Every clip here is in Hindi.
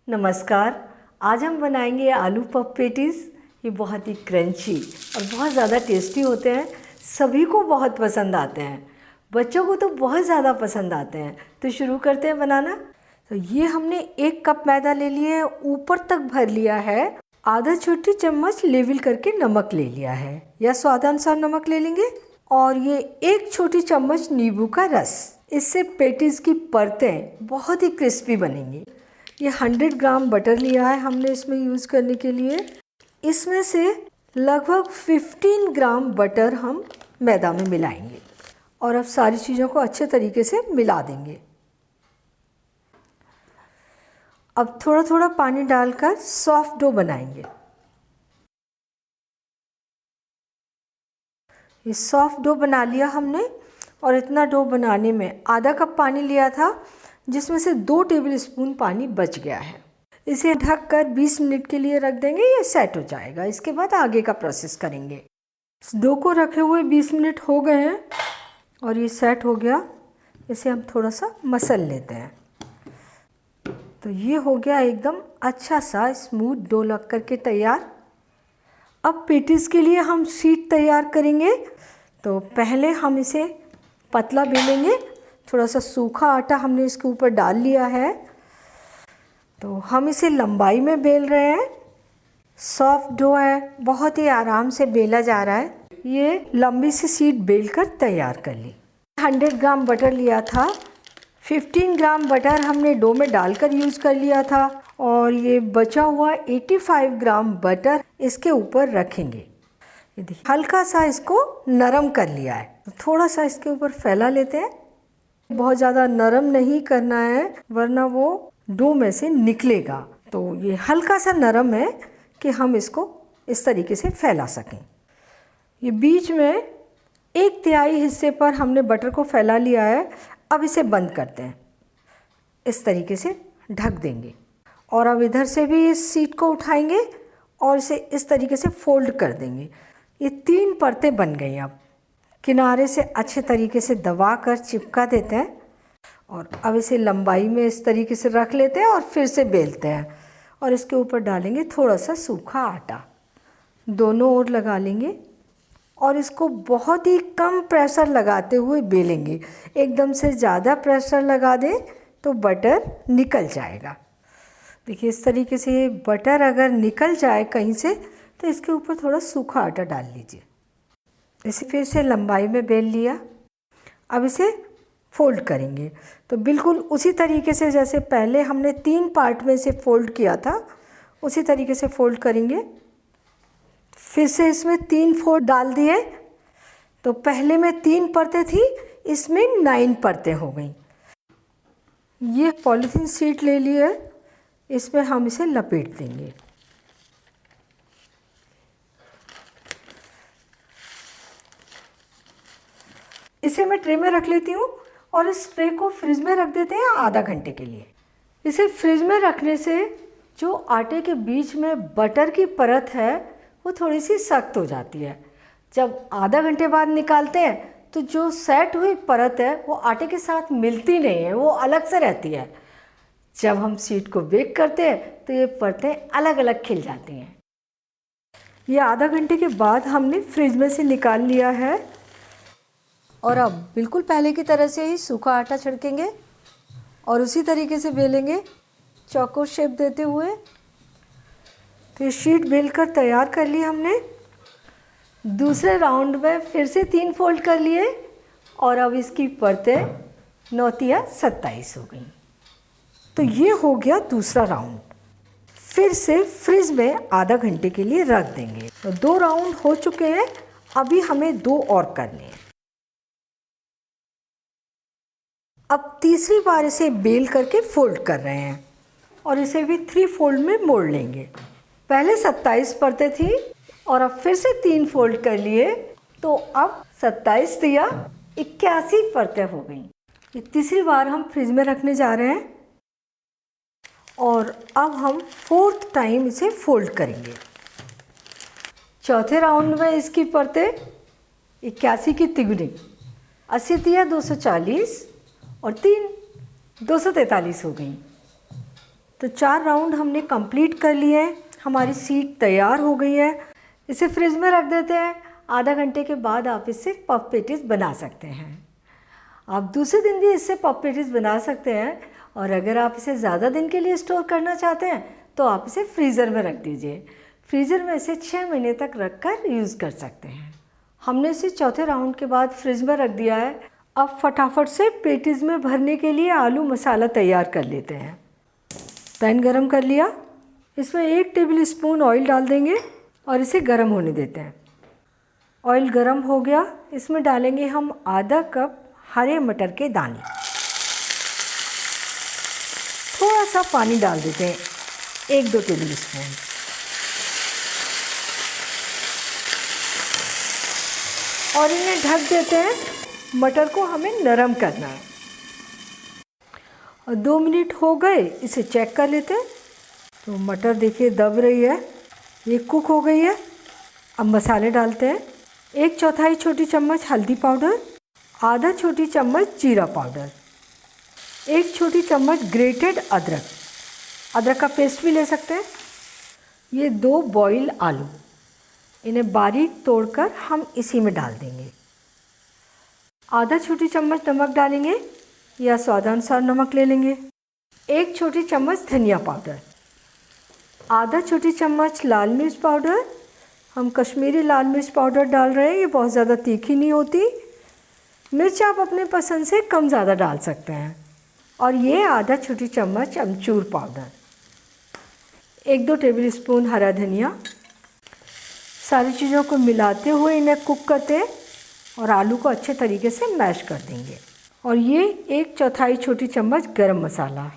नमस्कार। आज हम बनाएंगे आलू पफ पेटीज़। ये बहुत ही क्रंची और बहुत ज़्यादा टेस्टी होते हैं। सभी को बहुत पसंद आते हैं, बच्चों को तो बहुत ज़्यादा पसंद आते हैं। तो शुरू करते हैं बनाना। तो ये हमने 1 कप मैदा ले लिया है, ऊपर तक भर लिया है। आधा छोटी चम्मच लेवल करके नमक ले लिया है या स्वादानुसार नमक ले लेंगे। और ये 1 छोटी चम्मच नींबू का रस। इससे पेटीज़ की परतें बहुत ही क्रिस्पी बनेंगी। ये 100 ग्राम बटर लिया है हमने इसमें यूज़ करने के लिए। इसमें से लगभग 15 ग्राम बटर हम मैदा में मिलाएंगे और अब सारी चीज़ों को अच्छे तरीके से मिला देंगे। अब थोड़ा थोड़ा पानी डालकर सॉफ्ट डो बनाएंगे। ये सॉफ्ट डो बना लिया हमने और इतना डो बनाने में आधा कप पानी लिया था, जिसमें से 2 टेबलस्पून पानी बच गया है। इसे ढककर 20 मिनट के लिए रख देंगे, ये सेट हो जाएगा। इसके बाद आगे का प्रोसेस करेंगे। डो को रखे हुए 20 मिनट हो गए हैं और ये सेट हो गया। इसे हम थोड़ा सा मसल लेते हैं। तो ये हो गया एकदम अच्छा सा स्मूथ डो लग करके तैयार। अब पेटीज़ के लिए हम शीट तैयार करेंगे। तो पहले हम इसे पतला बेलेंगे। थोड़ा सा सूखा आटा हमने इसके ऊपर डाल लिया है। तो हम इसे लंबाई में बेल रहे हैं। सॉफ्ट डो है, बहुत ही आराम से बेला जा रहा है। ये लंबी सी शीट बेलकर तैयार कर ली। 100 ग्राम बटर लिया था, 15 ग्राम बटर हमने डो में डालकर यूज़ कर लिया था और ये बचा हुआ 85 ग्राम बटर इसके ऊपर रखेंगे। ये देखिए हल्का सा इसको नरम कर लिया है। तो थोड़ा सा इसके ऊपर फैला लेते हैं। बहुत ज़्यादा नरम नहीं करना है वरना वो डो में से निकलेगा। तो ये हल्का सा नरम है कि हम इसको इस तरीके से फैला सकें। ये बीच में 1/3 हिस्से पर हमने बटर को फैला लिया है। अब इसे बंद करते हैं, इस तरीके से ढक देंगे। और अब इधर से भी इस शीट को उठाएंगे और इसे इस तरीके से फोल्ड कर देंगे। ये 3 परतें बन गई। अब किनारे से अच्छे तरीके से दबा कर चिपका देते हैं और अब इसे लंबाई में इस तरीके से रख लेते हैं और फिर से बेलते हैं और इसके ऊपर डालेंगे थोड़ा सा सूखा आटा। दोनों ओर लगा लेंगे और इसको बहुत ही कम प्रेशर लगाते हुए बेलेंगे। एकदम से ज़्यादा प्रेशर लगा दें तो बटर निकल जाएगा। देखिए इस तरीके से बटर अगर निकल जाए कहीं से तो इसके ऊपर थोड़ा सूखा आटा डाल लीजिए। इसे फिर से लंबाई में बेल लिया। अब इसे फोल्ड करेंगे। तो बिल्कुल उसी तरीके से जैसे पहले हमने 3 पार्ट में से फोल्ड किया था, उसी तरीके से फोल्ड करेंगे। फिर से इसमें 3 फोल्ड डाल दिए। तो पहले में 3 परतें थी, इसमें 9 परतें हो गई। ये पॉलीथीन शीट ले ली है, इसमें हम इसे लपेट देंगे। इसे मैं ट्रे में रख लेती हूँ और इस ट्रे को फ्रिज में रख देते हैं आधा घंटे के लिए। इसे फ्रिज में रखने से जो आटे के बीच में बटर की परत है वो थोड़ी सी सख्त हो जाती है। जब आधा घंटे बाद निकालते हैं तो जो सेट हुई परत है वो आटे के साथ मिलती नहीं है, वो अलग से रहती है। जब हम शीट को बेक करते हैं तो ये परतें अलग अलग खिल जाती हैं। ये आधा घंटे के बाद हमने फ्रिज में से निकाल लिया है और अब बिल्कुल पहले की तरह से ही सूखा आटा छिड़केंगे और उसी तरीके से बेलेंगे चौकोर शेप देते हुए। तो ये शीट बेलकर तैयार कर ली हमने। दूसरे राउंड में फिर से 3 फोल्ड कर लिए और अब इसकी परतें 9×27 हो गई। तो ये हो गया दूसरा राउंड। फिर से फ्रिज में आधा घंटे के लिए रख देंगे। तो 2 राउंड हो चुके हैं, अभी हमें 2 और करने हैं। अब तीसरी बार इसे बेल करके फोल्ड कर रहे हैं और इसे भी 3 फोल्ड में मोड़ लेंगे। पहले 27 परतें थी और अब फिर से 3 फोल्ड कर लिए तो अब 27 या 81 परतें हो गई। ये तीसरी बार हम फ्रिज में रखने जा रहे हैं और अब हम 4th टाइम इसे फोल्ड करेंगे। चौथे राउंड में इसकी परतें 81 की तिगुनी 80 240 और 3 243 हो गई। तो 4 राउंड हमने कंप्लीट कर लिए हैं। हमारी सीट तैयार हो गई है। इसे फ्रिज में रख देते हैं। आधा घंटे के बाद आप इससे पफ पेटीज बना सकते हैं। आप दूसरे दिन भी इससे पफ पेटीज बना सकते हैं, और अगर आप इसे ज़्यादा दिन के लिए स्टोर करना चाहते हैं तो आप इसे फ्रीज़र में रख दीजिए। फ्रीज़र में इसे 6 महीने तक रख कर यूज़ कर सकते हैं। हमने इसे चौथे राउंड के बाद फ्रिज में रख दिया है। अब फटाफट से पेटीज में भरने के लिए आलू मसाला तैयार कर लेते हैं। पैन गरम कर लिया, इसमें 1 टेबल स्पून ऑयल डाल देंगे और इसे गरम होने देते हैं। ऑयल गरम हो गया, इसमें डालेंगे हम आधा कप हरे मटर के दाने। थोड़ा सा पानी डाल देते हैं, 1-2 टेबल स्पून। और इन्हें ढक देते हैं। मटर को हमें नरम करना है। और 2 मिनट हो गए, इसे चेक कर लेते हैं। तो मटर देखिए दब रही है, ये कुक हो गई है। अब मसाले डालते हैं। 1/4 छोटी चम्मच हल्दी पाउडर, आधा छोटी चम्मच जीरा पाउडर, 1 छोटी चम्मच ग्रेटेड अदरक, अदरक का पेस्ट भी ले सकते हैं। ये 2 बॉईल आलू, इन्हें बारीक तोड़कर हम इसी में डाल देंगे। आधा छोटी चम्मच नमक डालेंगे या स्वादानुसार नमक ले लेंगे। 1 छोटी चम्मच धनिया पाउडर, आधा छोटी चम्मच लाल मिर्च पाउडर। हम कश्मीरी लाल मिर्च पाउडर डाल रहे हैं, ये बहुत ज़्यादा तीखी नहीं होती। मिर्च आप अपने पसंद से कम ज़्यादा डाल सकते हैं। और ये आधा छोटी चम्मच अमचूर पाउडर, 1-2 टेबल स्पून हरा धनिया। सारी चीज़ों को मिलाते हुए इन्हें कुक करते हैं और आलू को अच्छे तरीके से मैश कर देंगे। और ये 1/4 छोटी चम्मच गरम मसाला,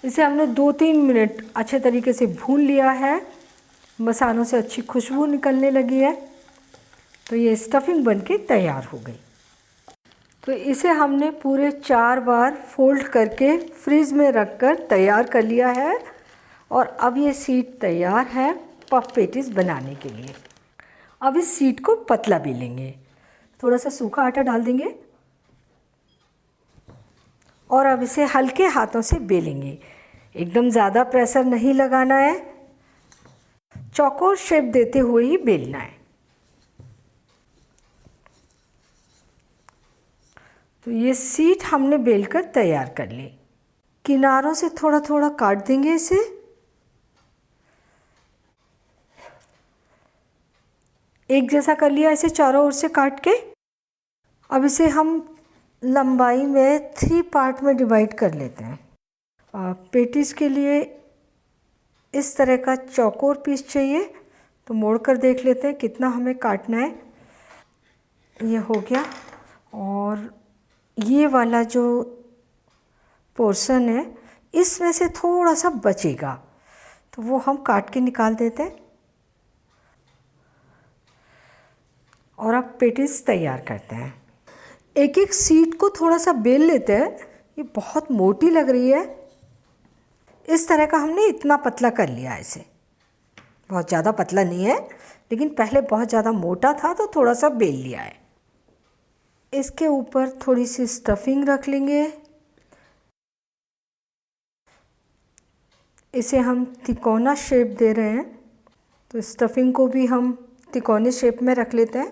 इसे हमने 2-3 मिनट अच्छे तरीके से भून लिया है। मसालों से अच्छी खुशबू निकलने लगी है। तो ये स्टफिंग बनके तैयार हो गई। तो इसे हमने पूरे 4 बार फोल्ड करके फ्रिज में रखकर तैयार कर लिया है। और अब ये शीट तैयार है पफ पेटीज बनाने के लिए। अब इस शीट को पतला बेलेंगे। थोड़ा सा सूखा आटा डाल देंगे और अब इसे हल्के हाथों से बेलेंगे। एकदम ज़्यादा प्रेशर नहीं लगाना है, चौकोर शेप देते हुए ही बेलना है। तो ये शीट हमने बेलकर तैयार कर ली। किनारों से थोड़ा थोड़ा काट देंगे इसे। एक जैसा कर लिया इसे चारों ओर से काट के। अब इसे हम लंबाई में 3 पार्ट में डिवाइड कर लेते हैं। पेटीज के लिए इस तरह का चौकोर पीस चाहिए, तो मोड़ कर देख लेते हैं कितना हमें काटना है। ये हो गया। और ये वाला जो पोर्शन है इसमें से थोड़ा सा बचेगा, तो वो हम काट के निकाल देते हैं। और अब पेटीज तैयार करते हैं। एक एक शीट को थोड़ा सा बेल लेते हैं। ये बहुत मोटी लग रही है। इस तरह का हमने इतना पतला कर लिया है इसे। बहुत ज़्यादा पतला नहीं है, लेकिन पहले बहुत ज़्यादा मोटा था तो थोड़ा सा बेल लिया है। इसके ऊपर थोड़ी सी स्टफिंग रख लेंगे। इसे हम तिकोना शेप दे रहे हैं, तो स्टफिंग को भी हम तिकोने शेप में रख लेते हैं।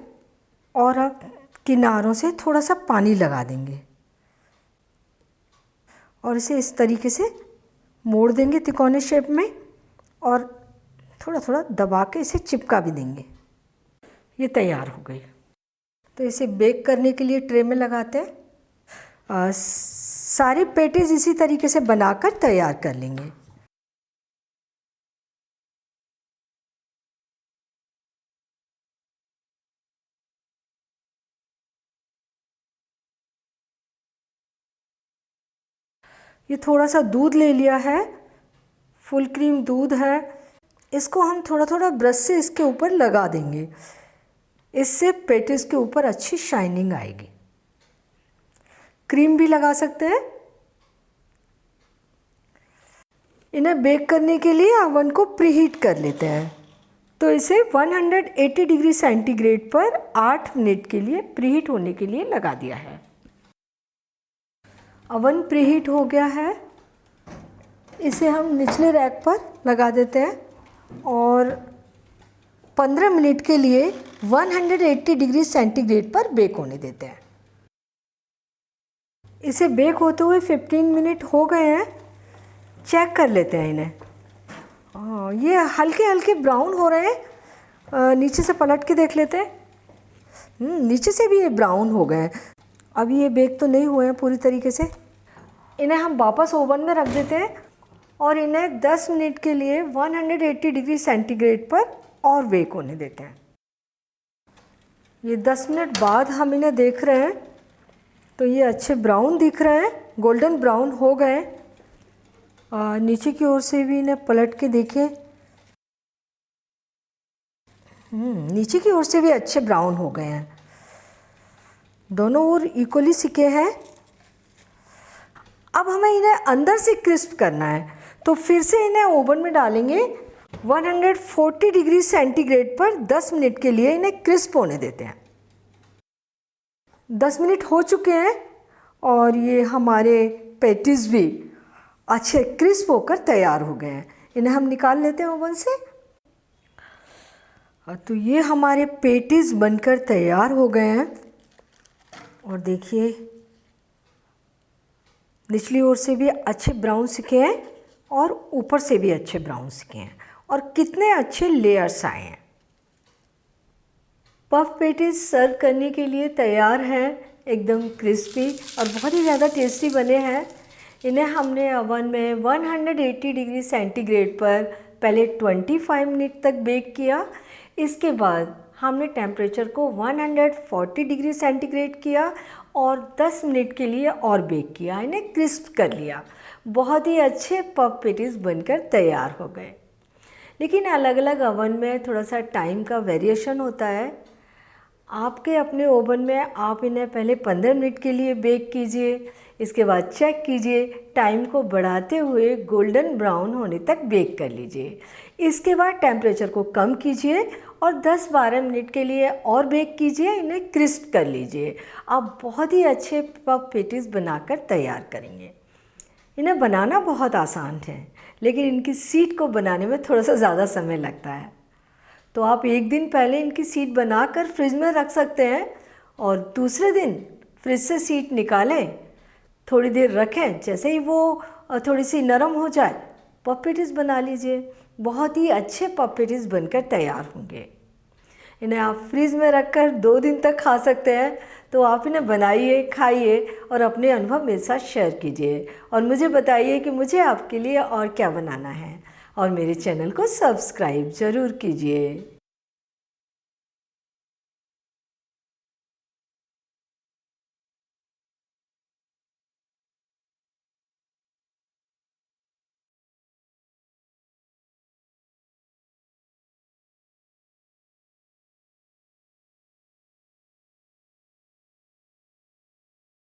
और अब किनारों से थोड़ा सा पानी लगा देंगे और इसे इस तरीके से मोड़ देंगे तिकोने शेप में, और थोड़ा थोड़ा दबा के इसे चिपका भी देंगे। ये तैयार हो गई। तो इसे बेक करने के लिए ट्रे में लगाते हैं। सारी पेटीज इसी तरीके से बनाकर तैयार कर लेंगे। ये थोड़ा सा दूध ले लिया है, फुल क्रीम दूध है। इसको हम थोड़ा थोड़ा ब्रश से इसके ऊपर लगा देंगे। इससे पेटीज के ऊपर अच्छी शाइनिंग आएगी। क्रीम भी लगा सकते हैं। इन्हें बेक करने के लिए ओवन को प्रीहीट कर लेते हैं। तो इसे 180 डिग्री सेंटीग्रेड पर 8 मिनट के लिए प्रीहीट होने के लिए लगा दिया है। ओवन प्रीहीट हो गया है। इसे हम निचले रैक पर लगा देते हैं और 15 मिनट के लिए 180 डिग्री सेंटीग्रेड पर बेक होने देते हैं। इसे बेक होते हुए 15 मिनट हो गए हैं। चेक कर लेते हैं इन्हें। ये हल्के हल्के ब्राउन हो रहे हैं। नीचे से पलट के देख लेते हैं। नीचे से भी ये ब्राउन हो गए हैं। अभी ये बेक तो नहीं हुए हैं पूरी तरीके से। इन्हें हम वापस ओवन में रख देते हैं और इन्हें 10 मिनट के लिए 180 डिग्री सेंटीग्रेड पर और बेक होने देते हैं। ये 10 मिनट बाद हम इन्हें देख रहे हैं तो ये अच्छे ब्राउन दिख रहे हैं, गोल्डन ब्राउन हो गए। नीचे की ओर से भी इन्हें पलट के देखें। नीचे की ओर से भी अच्छे ब्राउन हो गए हैं। दोनों ओर इक्वली सिके हैं। अब हमें इन्हें अंदर से क्रिस्प करना है तो फिर से इन्हें ओवन में डालेंगे। 140 डिग्री सेंटीग्रेड पर 10 मिनट के लिए इन्हें क्रिस्प होने देते हैं। 10 मिनट हो चुके हैं और ये हमारे पैटीज भी अच्छे क्रिस्प होकर तैयार हो गए हैं। इन्हें हम निकाल लेते हैं ओवन से। तो ये हमारे पैटीज बनकर तैयार हो गए हैं और देखिए निचली ओर से भी अच्छे ब्राउन सिके हैं और ऊपर से भी अच्छे ब्राउन सिके हैं और कितने अच्छे लेयर्स आए हैं। पफ पैटीज सर्व करने के लिए तैयार हैं, एकदम क्रिस्पी और बहुत ही ज़्यादा टेस्टी बने हैं। इन्हें हमने ओवन में 180 डिग्री सेंटीग्रेड पर पहले 25 मिनट तक बेक किया। इसके बाद हमने टेम्परेचर को 140 डिग्री सेंटीग्रेड किया और 10 मिनट के लिए और बेक किया। इन्हें क्रिस्प कर लिया। बहुत ही अच्छे पफ पैटीज बनकर तैयार हो गए। लेकिन अलग अलग ओवन में थोड़ा सा टाइम का वेरिएशन होता है। आपके अपने ओवन में आप इन्हें पहले 15 मिनट के लिए बेक कीजिए। इसके बाद चेक कीजिए, टाइम को बढ़ाते हुए गोल्डन ब्राउन होने तक बेक कर लीजिए। इसके बाद टेम्परेचर को कम कीजिए और 10-12 मिनट के लिए और बेक कीजिए। इन्हें क्रिस्प कर लीजिए। आप बहुत ही अच्छे पफ पैटीज बनाकर तैयार करेंगे। इन्हें बनाना बहुत आसान है लेकिन इनकी सीट को बनाने में थोड़ा सा ज़्यादा समय लगता है। तो आप एक दिन पहले इनकी सीट बनाकर फ्रिज में रख सकते हैं और दूसरे दिन फ्रिज से सीट निकालें, थोड़ी देर रखें। जैसे ही वो थोड़ी सी नरम हो जाए पफ पैटीज बना लीजिए। बहुत ही अच्छे पफ पैटीज बनकर तैयार होंगे। इन्हें आप फ्रिज में रखकर 2 दिन तक खा सकते हैं। तो आप इन्हें बनाइए, खाइए और अपने अनुभव मेरे साथ शेयर कीजिए और मुझे बताइए कि मुझे आपके लिए और क्या बनाना है। और मेरे चैनल को सब्सक्राइब ज़रूर कीजिए।